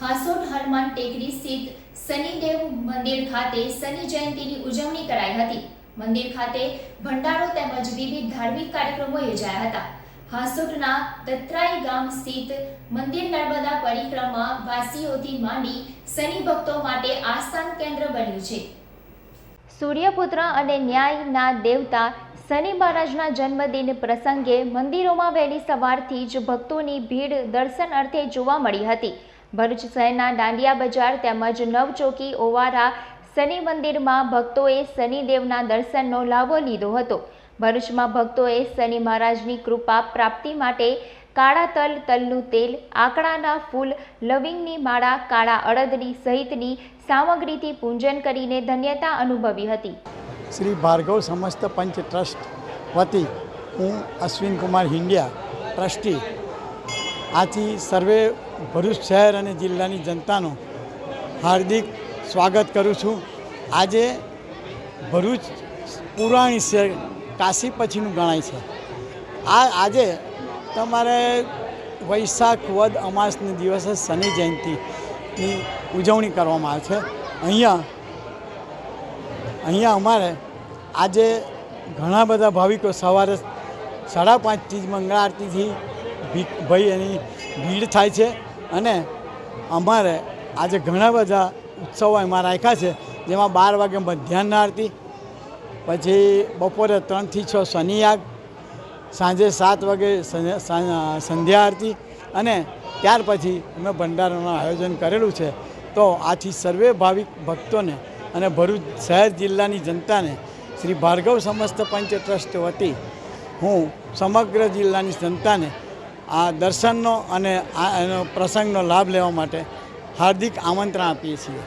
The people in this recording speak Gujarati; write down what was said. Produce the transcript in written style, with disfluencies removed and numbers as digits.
હાસોટ હનુમાન ટેકરી સ્થિત શનિદેવ મંદિર ખાતે શનિ જયંતીની ઉજવણી કરાઈ હતી। મંદિર ખાતે ભંડારો તેમજ વિવિધ ધાર્મિક કાર્યક્રમો યોજાયા હતા। હાસોટના દત્રાઈ ગામ સ્થિત મંદિર નર્મદા પરિક્રમા વાસીઓથી માંડી શનિ ભક્તો માટે આસ્થાનું કેન્દ્ર બન્યું છે। સૂર્યપુત્ર અને ન્યાયના દેવતા શનિ મહારાજના જન્મદિન પ્રસંગે મંદિરોમાં વહેલી સવારથી જ ભક્તોની ભીડ દર્શન અર્થે જોવા મળી હતી। ભરૂચ શહેરના દાંડિયા બજાર તેમજ નવચોકી ઓવારા શનિ મંદિરમાં ભક્તોએ શનિદેવના દર્શનનો લાભો લીધો હતો। ભરૂચમાં ભક્તોએ શનિ મહારાજની કૃપા પ્રાપ્તિ માટે કાળા તલ, તલનું તેલ, આંકડાના ફૂલ, લવિંગની માળા, કાળા અડદની સહિતની સામગ્રીથી પૂજન કરીને ધન્યતા અનુભવી હતી। શ્રી ભાર્ગવ સમસ્ત પંચ ટ્રસ્ટ વતી હું અશ્વિન કુમાર હિંડિયા ટ્રસ્ટી આથી સર્વે ભરૂચ શહેર અને જિલ્લાની જનતાનું હાર્દિક સ્વાગત કરું છું। આજે ભરૂચ પુરાણી શહેર કાશી પછીનું ગણાય છે। આજે તમારે વૈશાખ વદ અમાસના દિવસે શનિ જયંતીની ઉજવણી કરવામાં આવે છે। અહીંયા અમારે આજે ઘણા બધા ભાવિકો સવારે 5:30 મંગળા આરતીથી ભાઈ એની ભીડ થાય છે અને અમારે આજે ઘણા બધા ઉત્સવો એમાં રાખ્યા છે, જેમાં 12 વાગે મધ્યાહન આરતી, પછી બપોરે 3 થી 6 શનિયાગ, સાંજે 7 વાગે સંધ્યા આરતી અને ત્યાર પછી અમે ભંડારાનું આયોજન કરેલું છે। તો આથી સર્વે ભાવિક ભક્તોને અને ભરૂચ શહેર જિલ્લાની જનતાને શ્રી ભાર્ગવ સમસ્ત પંચ ટ્રસ્ટ વતી હું સમગ્ર જિલ્લાની જનતાને આ દર્શનનો અને આ પ્રસંગનો લાભ લેવા માટે હાર્દિક આમંત્રણ આપીએ છીએ।